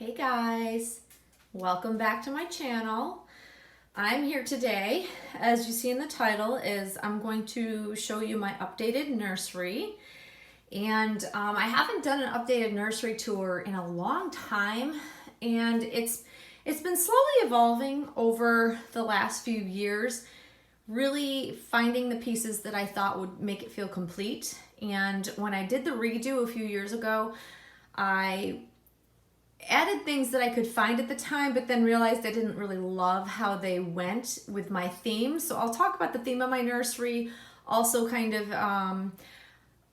Hey guys, welcome back to my channel. I'm here today, as you see in the title, I'm going to show you my updated nursery. And I haven't done an updated nursery tour in a long time, and it's been slowly evolving over the last few years, really finding the pieces that I thought would make it feel complete. And when I did the redo a few years ago, I added things that I could find at the time, but then realized I didn't really love how they went with my theme. So I'll talk about the theme of my nursery, also kind of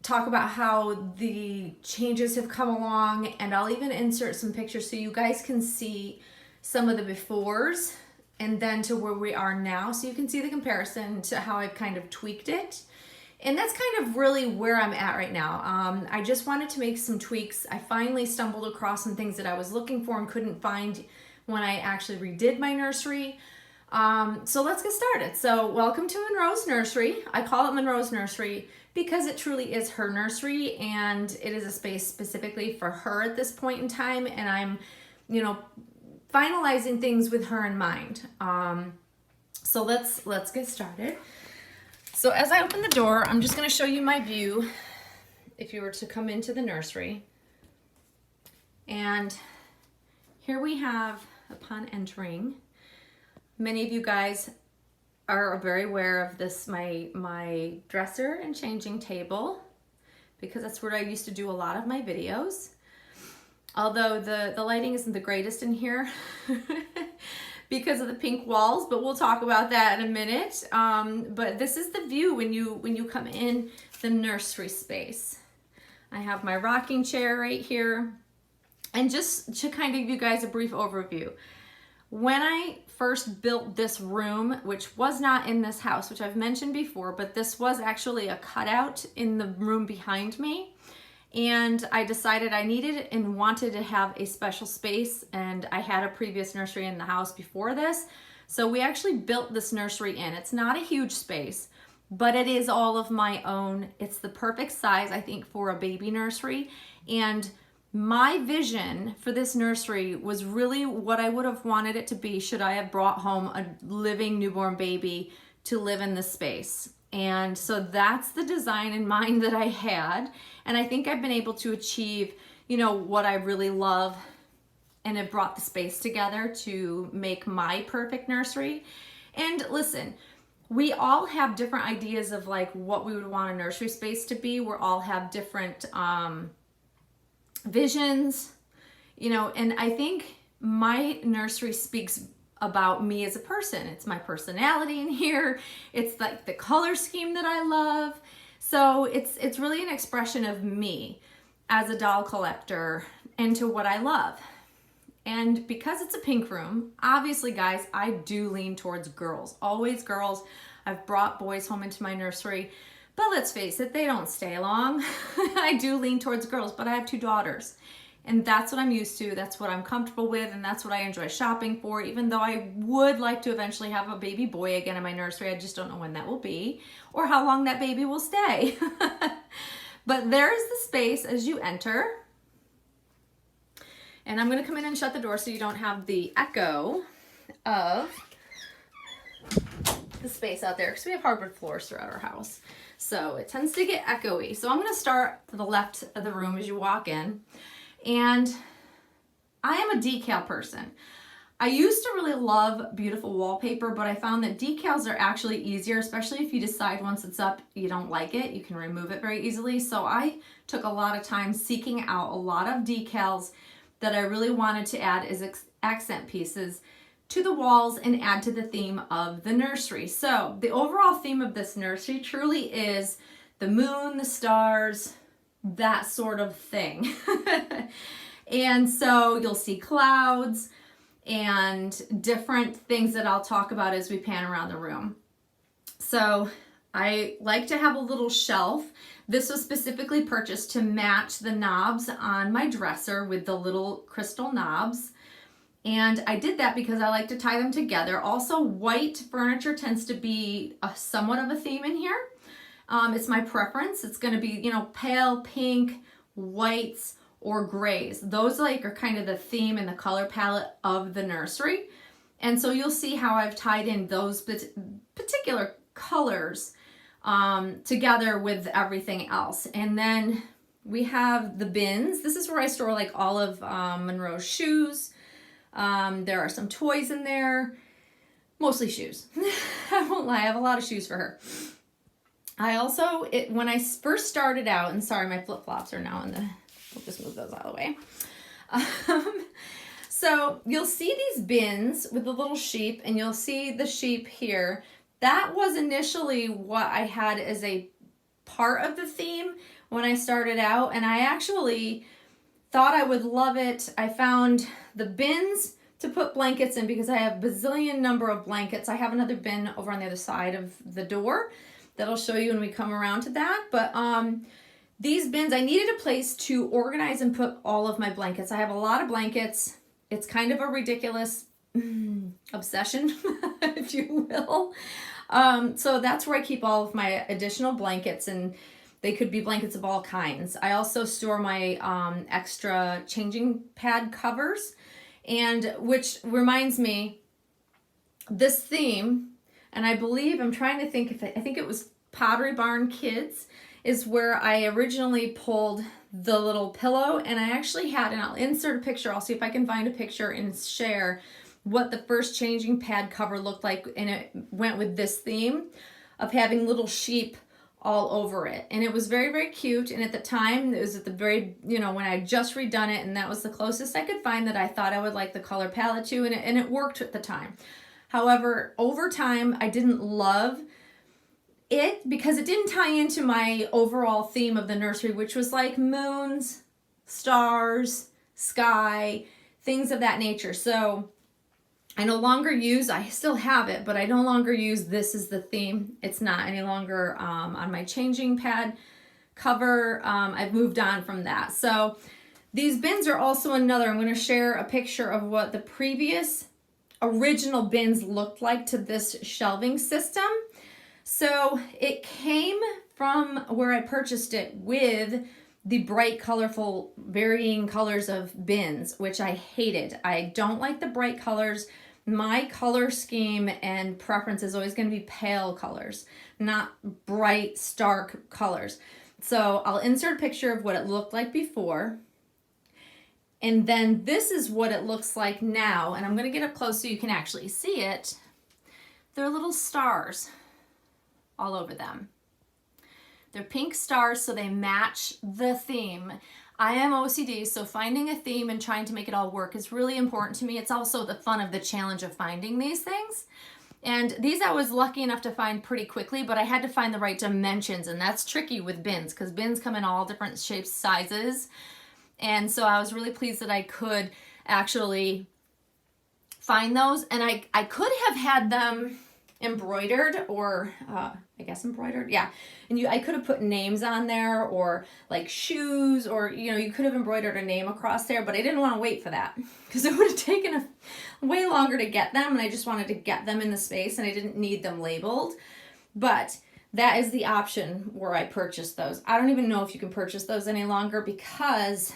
talk about how the changes have come along, and I'll even insert some pictures so you guys can see some of the befores and then to where we are now, so you can see the comparison to how I've kind of tweaked it. And that's kind of really where I'm at right now. I just wanted to make some tweaks. I finally stumbled across some things that I was looking for and couldn't find when I actually redid my nursery. So let's get started. So welcome to Monroe's nursery. I call it Monroe's nursery because it truly is her nursery, and it is a space specifically for her at this point in time. And I'm, finalizing things with her in mind. So let's get started. So as I open the door, I'm just going to show you my view if you were to come into the nursery. And here we have, upon entering, many of you guys are very aware of this, my dresser and changing table, because that's where I used to do a lot of my videos. Although the lighting isn't the greatest in here because of the pink walls, but we'll talk about that in a minute. But this is the view when you come in the nursery space. I have my rocking chair right here. And just to kind of give you guys a brief overview, when I first built this room, which was not in this house, which I've mentioned before, but this was actually a cutout in the room behind me. And I decided I needed and wanted to have a special space, and I had a previous nursery in the house before this. So we actually built this nursery in. It's not a huge space, but it is all of my own. It's the perfect size, I think, for a baby nursery. And my vision for this nursery was really what I would have wanted it to be should I have brought home a living newborn baby to live in this space. And so that's the design in mind that I had. And I think I've been able to achieve, what I really love, and have brought the space together to make my perfect nursery. And listen, we all have different ideas of like what we would want a nursery space to be. We all have different visions, and I think my nursery speaks about me as a person. It's my personality in here. It's like the color scheme that I love. So it's really an expression of me as a doll collector and to what I love. And because it's a pink room, obviously guys, I do lean towards girls, always girls. I've brought boys home into my nursery, but let's face it, they don't stay long. I do lean towards girls, but I have two daughters. And that's what I'm used to, that's what I'm comfortable with, and that's what I enjoy shopping for, even though I would like to eventually have a baby boy again in my nursery. I just don't know when that will be or how long that baby will stay. But there is the space as you enter. And I'm going to come in and shut the door so you don't have the echo of the space out there, because we have hardwood floors throughout our house. So it tends to get echoey. So I'm going to start to the left of the room as you walk in. And I am a decal person. I used to really love beautiful wallpaper, but I found that decals are actually easier, especially if you decide once it's up you don't like it, you can remove it very easily. So I took a lot of time seeking out a lot of decals that I really wanted to add as accent pieces to the walls and add to the theme of the nursery. So the overall theme of this nursery truly is the moon, the stars, that sort of thing. And so you'll see clouds and different things that I'll talk about as we pan around the room. So I like to have a little shelf. This was specifically purchased to match the knobs on my dresser with the little crystal knobs. And I did that because I like to tie them together. Also, white furniture tends to be somewhat of a theme in here. It's my preference. It's going to be, pale pink, whites, or grays. Those like are kind of the theme and the color palette of the nursery. And so you'll see how I've tied in those particular colors together with everything else. And then we have the bins. This is where I store like all of Monroe's shoes. There are some toys in there, mostly shoes. I won't lie, I have a lot of shoes for her. I also, when I first started out, and sorry, my flip-flops are now in the, we'll just move those out of the way. So you'll see these bins with the little sheep, and you'll see the sheep here. That was initially what I had as a part of the theme when I started out, and I actually thought I would love it. I found the bins to put blankets in because I have a bazillion number of blankets. I have another bin over on the other side of the door that I'll show you when we come around to that. But these bins, I needed a place to organize and put all of my blankets. I have a lot of blankets. It's kind of a ridiculous obsession, if you will. So that's where I keep all of my additional blankets, and they could be blankets of all kinds. I also store my extra changing pad covers, and which reminds me, this theme, and I believe, I'm trying to think if I think it was Pottery Barn Kids, is where I originally pulled the little pillow, and I actually had, and I'll insert a picture, I'll see if I can find a picture and share what the first changing pad cover looked like, and it went with this theme of having little sheep all over it. And it was very, very cute, and at the time, it was at the very, you know, when I had just redone it, and that was the closest I could find that I thought I would like the color palette to, and it worked at the time. However, over time, I didn't love it because it didn't tie into my overall theme of the nursery, which was like moons, stars, sky, things of that nature. So I no longer use, I still have it, but I no longer use this as the theme. It's not any longer on my changing pad cover. I've moved on from that. So these bins are also another, I'm going to share a picture of what the previous original bins looked like to this shelving system. So it came from where I purchased it with the bright, colorful, varying colors of bins, which I hated. I don't like the bright colors. My color scheme and preference is always going to be pale colors, not bright, stark colors. So I'll insert a picture of what it looked like before. And then this is what it looks like now. And I'm going to get up close so you can actually see it. They're little stars all over them. They're pink stars, so they match the theme. I am OCD, so finding a theme and trying to make it all work is really important to me. It's also the fun of the challenge of finding these things. And these I was lucky enough to find pretty quickly, but I had to find the right dimensions, and that's tricky with bins because bins come in all different shapes, sizes. And so I was really pleased that I could actually find those. And I could have had them embroidered, or I guess embroidered, yeah. And I could have put names on there, or like shoes, or you could have embroidered a name across there, but I didn't want to wait for that because it would have taken way longer to get them, and I just wanted to get them in the space, and I didn't need them labeled. But that is the option where I purchased those. I don't even know if you can purchase those any longer because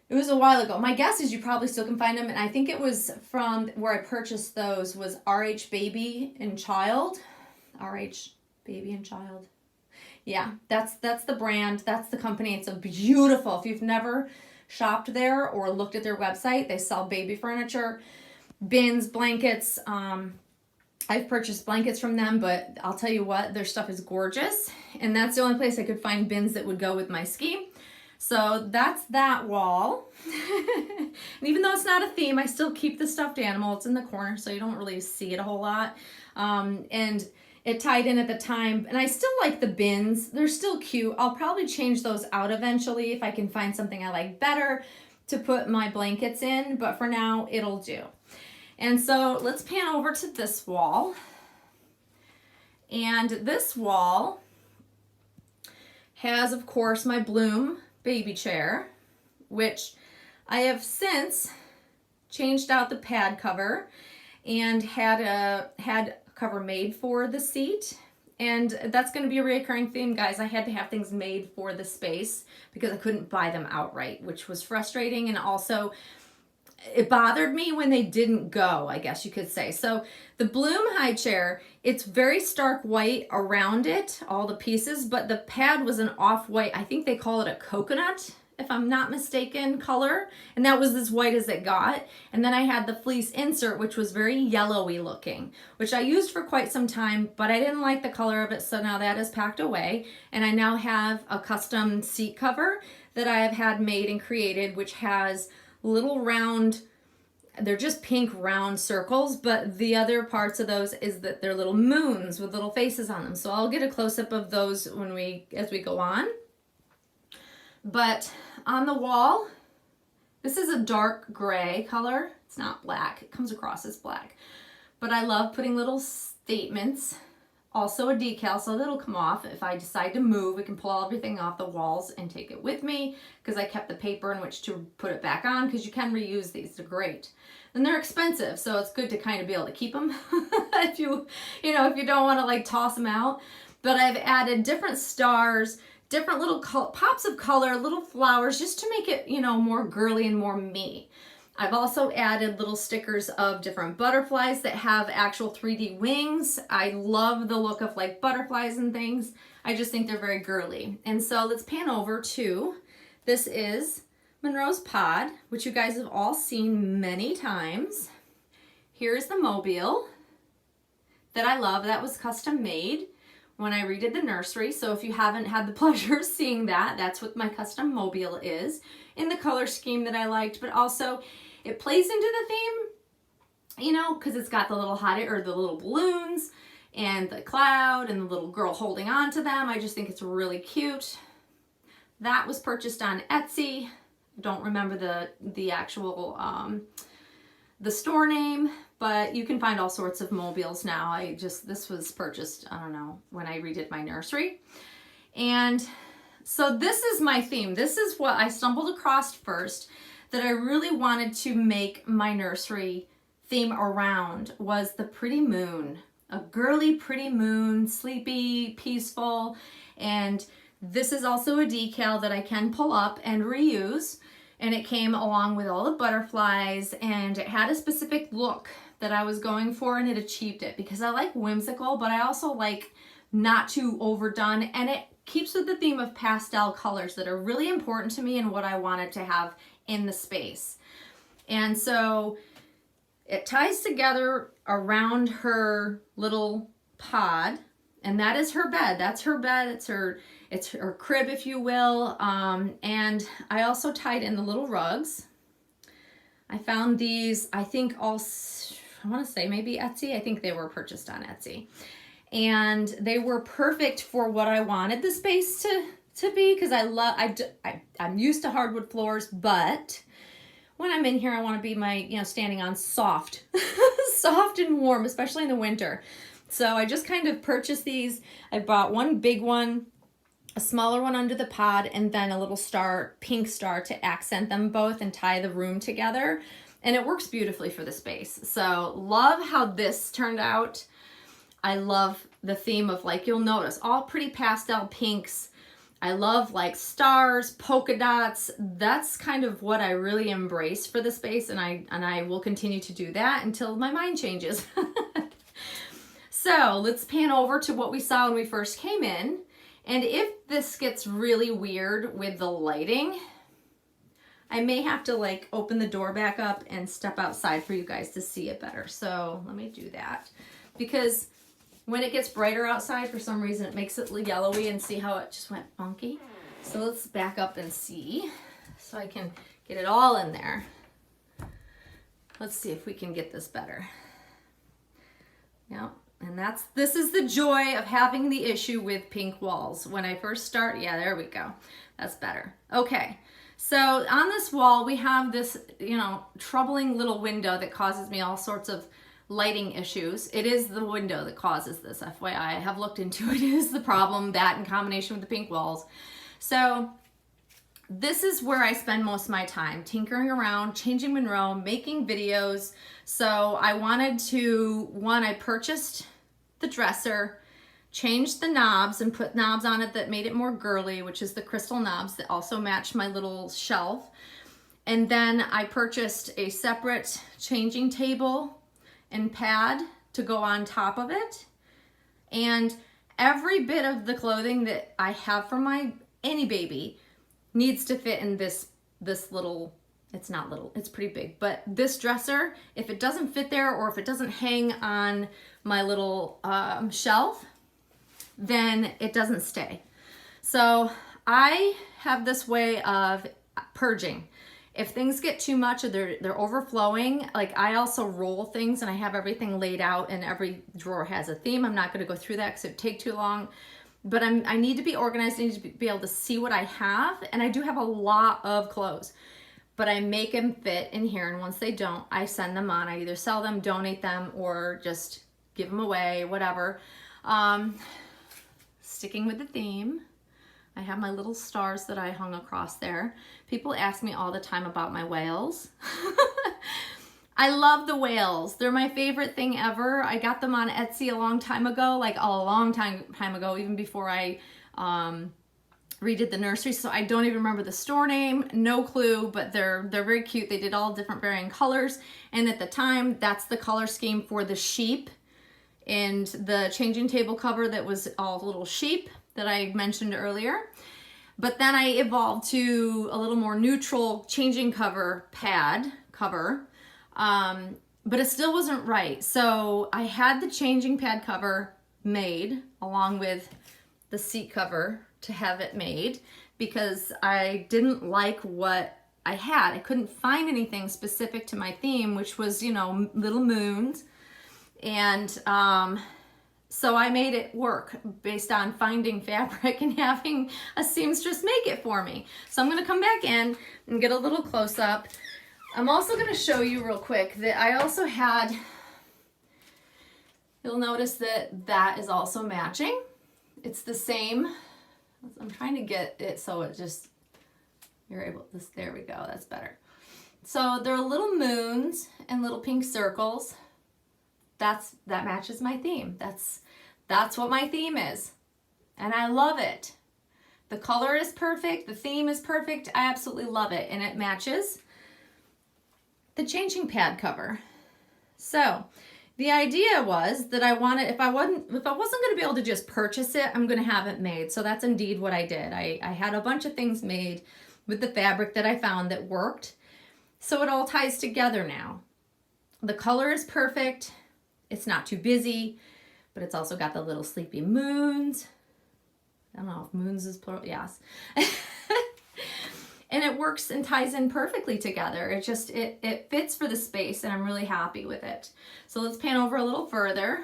it was a while ago. My guess is you probably still can find them, and I think it was from where I purchased those was RH Baby and Child. RH Baby and Child. Yeah, that's the brand. That's the company. It's a beautiful. If you've never shopped there or looked at their website, they sell baby furniture, bins, blankets. I've purchased blankets from them, but I'll tell you what, their stuff is gorgeous. And that's the only place I could find bins that would go with my scheme. So that's that wall. And even though it's not a theme, I still keep the stuffed animal. It's in the corner, so you don't really see it a whole lot. And it tied in at the time. And I still like the bins. They're still cute. I'll probably change those out eventually if I can find something I like better to put my blankets in. But for now, it'll do. And so let's pan over to this wall. And this wall has, of course, my Bloom baby chair, which I have since changed out the pad cover and had a cover made for the seat. And that's going to be a recurring theme, guys. I had to have things made for the space because I couldn't buy them outright, which was frustrating. And also, it bothered me when they didn't go, I guess you could say. So the Bloom high chair, it's very stark white around it, all the pieces, but the pad was an off-white, I think they call it a coconut, if I'm not mistaken, color. And that was as white as it got. And then I had the fleece insert, which was very yellowy looking, which I used for quite some time, but I didn't like the color of it. So now that is packed away. And I now have a custom seat cover that I have had made and created, which has little round, they're just pink round circles, but the other parts of those is that they're little moons with little faces on them. So I'll get a close-up of those as we go on. But on the wall, this is a dark gray color. It's not black. It comes across as black. But I love putting little statements. Also a decal, so that'll come off. If I decide to move, we can pull everything off the walls and take it with me, because I kept the paper in which to put it back on, because you can reuse these. They're great. And they're expensive, so it's good to kind of be able to keep them if you don't want to like toss them out. But I've added different stars, different little pops of color, little flowers, just to make it, more girly and more me. I've also added little stickers of different butterflies that have actual 3D wings. I love the look of like butterflies and things. I just think they're very girly. And so let's pan over to, this is Monroe's pod, which you guys have all seen many times. Here's the mobile that I love. That was custom made when I redid the nursery. So if you haven't had the pleasure of seeing that, that's what my custom mobile is, in the color scheme that I liked, but also it plays into the theme, because it's got the little the little balloons and the cloud and the little girl holding on to them. I just think it's really cute. That was purchased on Etsy. I don't remember the actual the store name, but you can find all sorts of mobiles now. This was purchased, I don't know, when I redid my nursery. And so this is my theme. This is what I stumbled across first that I really wanted to make my nursery theme around, was the pretty moon. A girly pretty moon, sleepy, peaceful. And this is also a decal that I can pull up and reuse. And it came along with all the butterflies, and it had a specific look that I was going for, and it achieved it, because I like whimsical, but I also like not too overdone, and it keeps with the theme of pastel colors that are really important to me and what I wanted to have in the space. And so it ties together around her little pod, and that is her bed. That's her bed. It's her crib, if you will. And I also tied in the little rugs. I found these, I think I want to say maybe Etsy. I think they were purchased on Etsy. And they were perfect for what I wanted the space to be, because I'm used to hardwood floors, but when I'm in here, I want to be standing on soft, soft and warm, especially in the winter. So I just kind of purchased these. I bought one big one, a smaller one under the pod, and then a little pink star to accent them both and tie the room together. And it works beautifully for the space. So love how this turned out. I love the theme of, you'll notice, all pretty pastel pinks. I love stars, polka dots. That's kind of what I really embrace for the space, and I will continue to do that until my mind changes. So let's pan over to what we saw when we first came in. And if this gets really weird with the lighting, I may have to open the door back up and step outside for you guys to see it better. So let me do that, because when it gets brighter outside, for some reason, it makes it yellowy, and see how it just went funky. So let's back up and see, so I can get it all in there. Let's see if we can get this better. Yep. And this is the joy of having the issue with pink walls. When I first start, yeah, there we go. That's better. Okay. So on this wall, we have this, troubling little window that causes me all sorts of lighting issues. It is the window that causes this, FYI. I have looked into it. It is the problem, that in combination with the pink walls. So this is where I spend most of my time, tinkering around, changing Monroe, making videos. So I wanted to, I purchased the dresser changed the knobs and put knobs on it that made it more girly, which is the crystal knobs that also match my little shelf. And then I purchased a separate changing table and pad to go on top of it. And every bit of the clothing that I have for any baby needs to fit in this little, it's not little, it's pretty big, but this dresser, if it doesn't fit there or if it doesn't hang on my little shelf, then it doesn't stay. So I have this way of purging. If things get too much or they're overflowing, like I also roll things and I have everything laid out and every drawer has a theme. I'm not going to go through that because it would take too long. But I need to be organized. I need to be able to see what I have. And I do have a lot of clothes. But I make them fit in here. And once they don't, I send them on. I either sell them, donate them, or just give them away, whatever. Sticking with the theme. I have my little stars that I hung across there. People ask me all the time about my whales. I love the whales. They're my favorite thing ever. I got them on Etsy a long time ago, like a long time ago, even before I redid the nursery. So I don't even remember the store name, no clue, but they're very cute. They did all different varying colors. And at the time, that's the color scheme for the sheep and the changing table cover that was all little sheep that I mentioned earlier. But then I evolved to a little more neutral changing pad cover, but it still wasn't right. So I had the changing pad cover made along with the seat cover to have it made because I didn't like what I had. I couldn't find anything specific to my theme, which was, you know, little moons. And so I made it work based on finding fabric and having a seamstress make it for me. So I'm going to come back in and get a little close up. I'm also going to show you real quick that I also had, you'll notice that that is also matching. It's the same. I'm trying to get it so it just, you're able to, there we go, that's better. So there are little moons and little pink circles. That matches my theme. That's what my theme is. And I love it. The color is perfect. The theme is perfect. I absolutely love it. And it matches the changing pad cover. So the idea was that I wanted, if I wasn't going to be able to just purchase it, I'm going to have it made. So that's indeed what I did. I had a bunch of things made with the fabric that I found that worked. So it all ties together now. The color is perfect. It's not too busy, but it's also got the little sleepy moons. I don't know if moons is plural. Yes. And it works and ties in perfectly together. It just, it fits for the space and I'm really happy with it. So let's pan over a little further.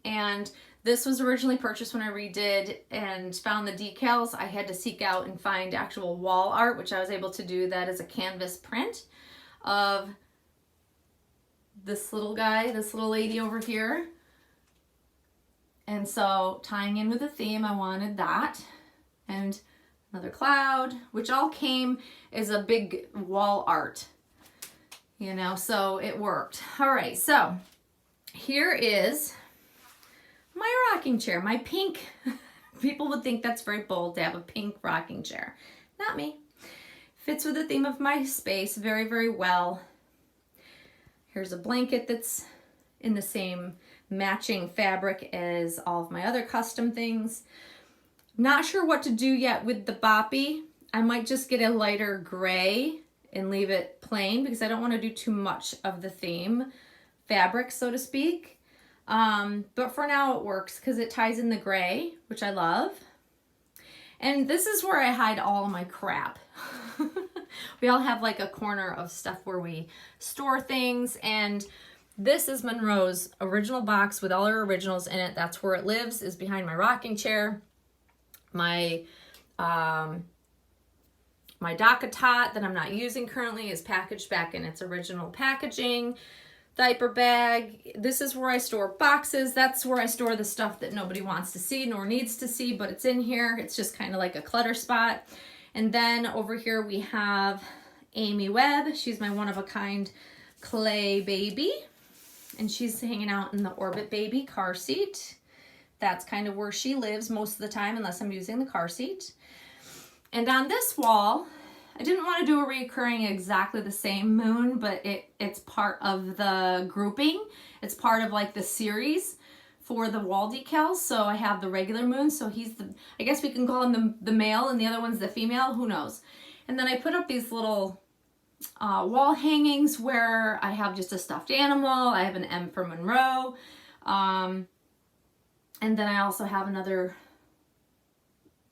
And this was originally purchased when I redid and found the decals. I had to seek out and find actual wall art, which I was able to do that as a canvas print of this little guy, this little lady over here. And so tying in with the theme, I wanted that. And another cloud, which all came as a big wall art, you know, so it worked. All right, so here is my rocking chair, my pink. People would think that's very bold to have a pink rocking chair. Not me. Fits with the theme of my space very, very well. Here's a blanket that's in the same matching fabric as all of my other custom things. Not sure what to do yet with the boppy. I might just get a lighter gray and leave it plain because I don't want to do too much of the theme fabric, so to speak. But for now it works because it ties in the gray, which I love. And this is where I hide all of my crap. We all have like a corner of stuff where we store things, and this is Monroe's original box with all her originals in it. That's where it lives, is behind my rocking chair. My my DACA tot that I'm not using currently is packaged back in its original packaging. Diaper bag. This is where I store boxes. That's where I store the stuff that nobody wants to see nor needs to see, but it's in here. It's just kind of like a clutter spot. And then over here we have Amy Webb. She's my one-of-a-kind clay baby. And she's hanging out in the Orbit Baby car seat. That's kind of where she lives most of the time, unless I'm using the car seat. And on this wall, I didn't want to do a recurring exactly the same moon, but it's part of the grouping. It's part of like the series for the wall decals. So I have the regular moon. So he's the, I guess we can call him the male, and the other one's the female. Who knows? And then I put up these little wall hangings where I have just a stuffed animal. I have an M for Monroe. And then I also have another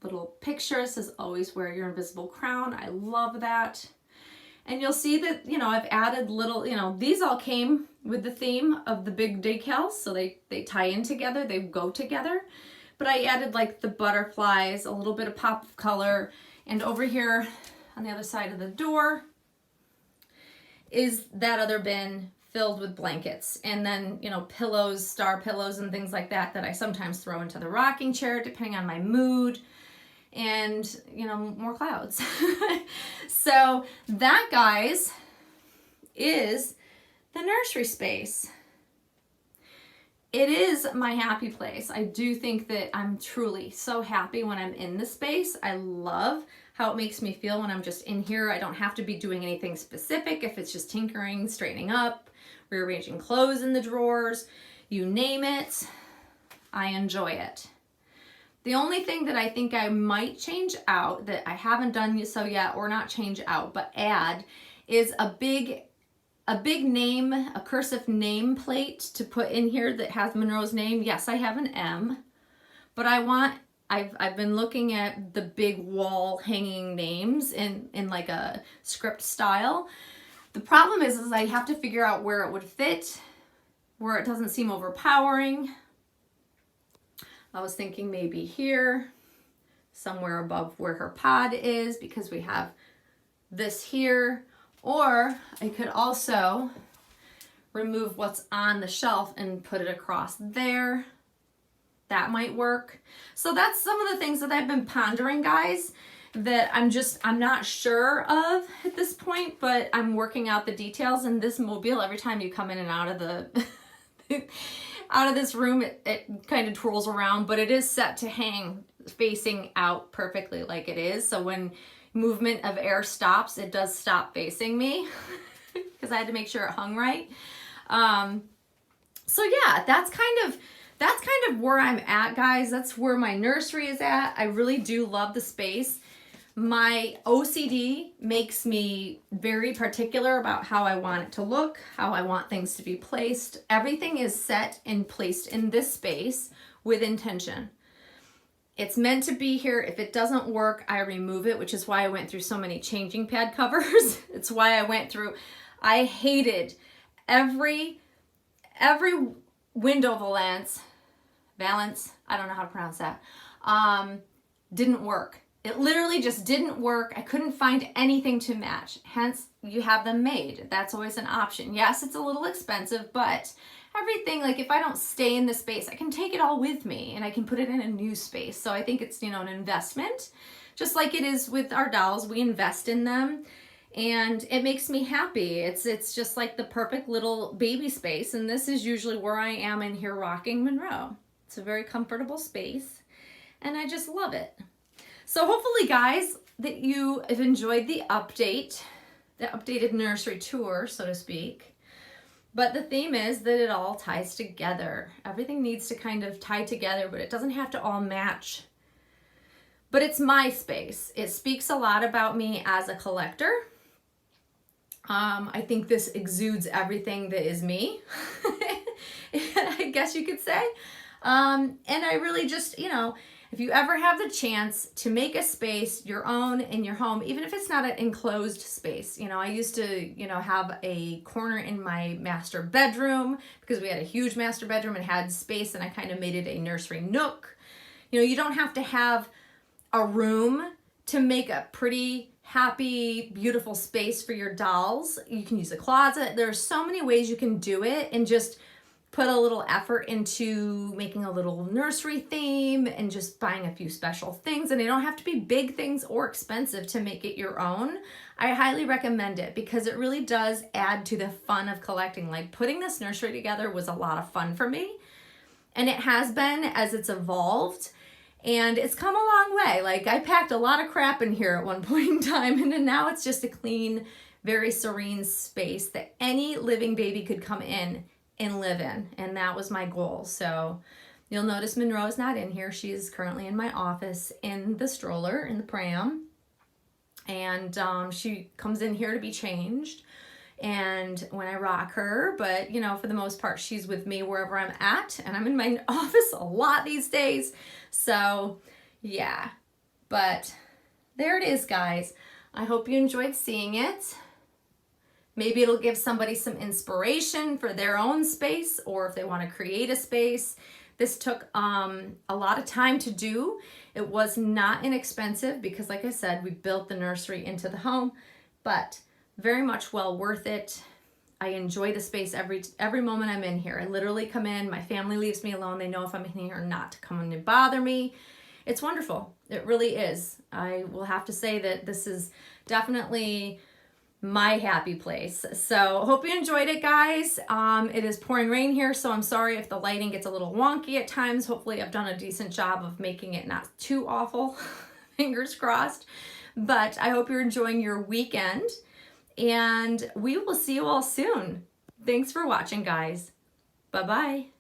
little picture. It says, always wear your invisible crown. I love that. And you'll see that, you know, I've added little, you know, these all came with the theme of the big decals. So they tie in together, they go together. But I added like the butterflies, a little bit of pop of color. And over here on the other side of the door is that other bin filled with blankets. And then, you know, pillows, star pillows and things like that I sometimes throw into the rocking chair depending on my mood. And, you know, more clouds. So that, guys, is the nursery space. It is my happy place. I do think that I'm truly so happy when I'm in the space. I love how it makes me feel when I'm just in here. I don't have to be doing anything specific. If it's just tinkering, straightening up, rearranging clothes in the drawers, you name it, I enjoy it. The only thing that I think I might change out, that I haven't done so yet, or not change out, but add, is a big name, a cursive name plate to put in here that has Monroe's name. Yes, I have an M, but I've been looking at the big wall hanging names in like a script style. The problem is I have to figure out where it would fit, where it doesn't seem overpowering. I was thinking maybe here, somewhere above where her pod is, because we have this here. Or I could also remove what's on the shelf and put it across there. That might work. So that's some of the things that I've been pondering, guys, that I'm not sure of at this point, but I'm working out the details. And this mobile, every time you come in and out of the out of this room, it kind of twirls around, but it is set to hang facing out perfectly like it is. So when movement of air stops, it does stop facing me because I had to make sure it hung right. So yeah, that's kind of where I'm at, guys. That's where my nursery is at. I really do love the space. My OCD makes me very particular about how I want it to look, how I want things to be placed. Everything is set and placed in this space with intention. It's meant to be here. If it doesn't work, I remove it, which is why I went through so many changing pad covers. It's why I hated every window valance, I don't know how to pronounce that, didn't work. It literally just didn't work. I couldn't find anything to match. Hence, you have them made. That's always an option. Yes, it's a little expensive, but everything, like if I don't stay in the space, I can take it all with me and I can put it in a new space. So I think it's, you know, an investment, just like it is with our dolls. We invest in them and it makes me happy. It's just like the perfect little baby space. And this is usually where I am in here rocking Monroe. It's a very comfortable space and I just love it. So hopefully, guys, that you have enjoyed the updated nursery tour, so to speak. But the theme is that it all ties together. Everything needs to kind of tie together, but it doesn't have to all match. But it's my space. It speaks a lot about me as a collector. I think this exudes everything that is me, I guess you could say. And I really just, you know, if you ever have the chance to make a space your own in your home, even if it's not an enclosed space, you know, I used to, you know, have a corner in my master bedroom because we had a huge master bedroom and had space, and I kind of made it a nursery nook. You know, you don't have to have a room to make a pretty, happy, beautiful space for your dolls. You can use a closet. There's so many ways you can do it and just put a little effort into making a little nursery theme and just buying a few special things. And they don't have to be big things or expensive to make it your own. I highly recommend it because it really does add to the fun of collecting. Like putting this nursery together was a lot of fun for me. And it has been as it's evolved, and it's come a long way. Like, I packed a lot of crap in here at one point in time, and then now it's just a clean, very serene space that any living baby could come in and live in, and that was my goal. So you'll notice Monroe is not in here. She's currently in my office in the stroller, in the pram, and she comes in here to be changed and when I rock her, but you know, for the most part, she's with me wherever I'm at, and I'm in my office a lot these days. So yeah, but there it is, guys. I hope you enjoyed seeing it. Maybe it'll give somebody some inspiration for their own space, or if they want to create a space. This took a lot of time to do. It was not inexpensive because, like I said, we built the nursery into the home, but very much well worth it. I enjoy the space every moment I'm in here. I literally come in, my family leaves me alone. They know if I'm in here or not to come in and bother me. It's wonderful. It really is. I will have to say that this is definitely my happy place. So hope you enjoyed it, guys. It is pouring rain here, so I'm sorry if the lighting gets a little wonky at times. Hopefully I've done a decent job of making it not too awful. Fingers crossed. But I hope you're enjoying your weekend, and we will see you all soon. Thanks for watching, guys. Bye-bye.